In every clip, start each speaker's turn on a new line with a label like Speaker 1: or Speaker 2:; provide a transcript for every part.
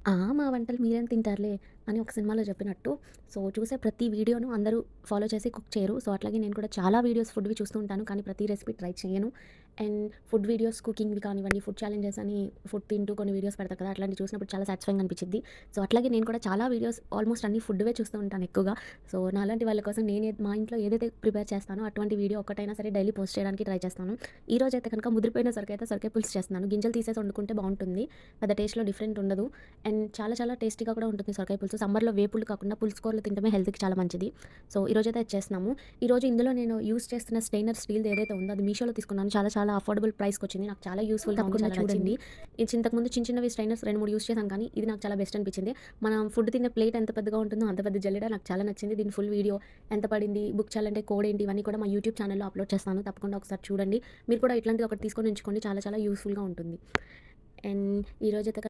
Speaker 1: మా వంటలు మీరేం తింటారులే అని ఒక సినిమాలో చెప్పినట్టు, సో, చూసే ప్రతి వీడియోను అందరూ ఫాలో చేసి కుక్ చేయరు. సో, అట్లాగే నేను కూడా చాలా వీడియోస్ ఫుడ్‌వి చూస్తూ ఉంటాను. కానీ ప్రతి రెసిపీ ట్రై చేయను. అండ్ ఫుడ్ వీడియోస్ కుకింగ్‌వి కానివ్వండి, ఫుడ్ ఛాలెంజెస్ అని ఫుడ్ తింటూ కొన్ని వీడియోస్ పెడతారు కదా! అట్లాంటివి చూసినప్పుడు చాలా సాటిస్ఫైయింగ్ అనిపిచ్చిద్ది. సో, అట్లాగే నేను కూడా చాలా వీడియోస్ ఆల్మోస్ట్ అన్ని ఫుడ్‌వే చూస్తూ ఉంటాను ఎక్కువగా. సో, నాలాంటి వాళ్ళ కోసం మా ఇంట్లో ఏదైతే ప్రిపేర్ చేస్తానో అటువంటి వీడియో ఒక్కటైనా సరే డైలీ పోస్ట్ చేయడానికి ట్రై చేస్తాను. ఈరోజైతే కనుక ముదిరిపోయిన సొరకాయ పులుసు చేస్తున్నాను. గింజలు తీసేసి వండుకుంటే బావుంటుంది. పెద్ద టేస్ట్‌లో డిఫరెంట్ ఉండదు. అండ్ చాలా చాలా టేస్టీగా కూడా ఉంటుంది సొరకాయ పులుసు. సమ్మర్‌లో వేపుళ్ళు కాకుండా పులుసు కూరలు తినడమే హెల్త్‌కి చాలా మంచిది. సో, ఈరోజైతే అది చేస్తున్నాము. ఈరోజు ఇందులో నేను యూజ్ చేస్తున్న స్టెయినర్ స్టీల్‌ది ఏదైతే ఉందో అది మీషోలో తీసుకున్నాను. చాలా చాలా అఫోర్డబుల్ ప్రైస్‌కొచ్చింది. నాకు చాలా యూజ్‌ఫుల్‌గా ఉంది. చాలా నచ్చింది. ఇంతకుముందు చిన్న చిన్నవి స్టెయినర్స్ 2, 3 యూజ్ చేశాను కానీ ఇది నాకు చాలా బెస్ట్ అనిపించింది. మనం ఫుడ్ తినే ప్లేట్ ఎంత పెద్దగా ఉంటుందో అంత పెద్ద జల్లెడ నాకు చాలా నచ్చింది. దీని ఫుల్ వీడియో ఎంత పడింది, బుక్ చేయాలంటే కోడ్ ఏంటి ఇవన్నీ కూడా మా యూట్యూబ్ ఛానెల్‌లో అప్లోడ్ చేస్తాను. తప్పకుండా ఒకసారి చూడండి. మీరు కూడా ఇట్లాంటిది ఒకటి తీసుకొని ఉంచుకోండి. చాలా చాలా యూజ్‌ఫుల్‌గా ఉంటుంది. అండ్ ఈరోజైతే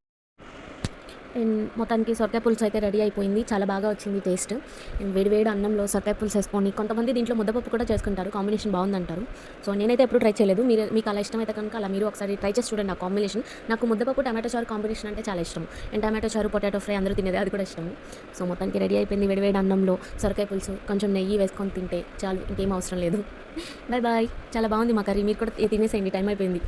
Speaker 1: అండ్ మొత్తానికి సొరకాయ పులుసు అయితే రెడీ అయిపోయింది. చాలా బాగా వచ్చింది టేస్ట్. అండ్ వేడి వేడి అన్నంలో సొరకాయ పులుసు ఏసుకొని కొంతమంది దీంట్లో ముద్దపప్పు కూడా చేసుకుంటారు. కాంబినేషన్ బావుందంటారు. సో, నేనైతే ఎప్పుడు ట్రై చేయలేదు. మీకు అలా ఇష్టమైతే కనుక అలా మీరు ఒకసారి ట్రై చేసి చూడండి ఆ కాంబినేషన్. నాకు ముద్దపప్పు, టమాటో చారు కాంబినేషన్ అంటే చాలా ఇష్టం. అండ్ టమాటో చారు, పొటాటో ఫ్రై అందరూ తినేది అది కూడా ఇష్టము. సో, మొత్తానికి రెడీ అయిపోయింది వేడి వేడి అన్నంలో సొరకాయ పులుసు. కొంచెం నెయ్యి వేసుకొని తింటే చాలు ఇంకేం అవసరం లేదు. Bye bye. చాలా బావుంది మా కర్రీ. మీరు కూడా తినేసేయండి టైం అయిపోయింది.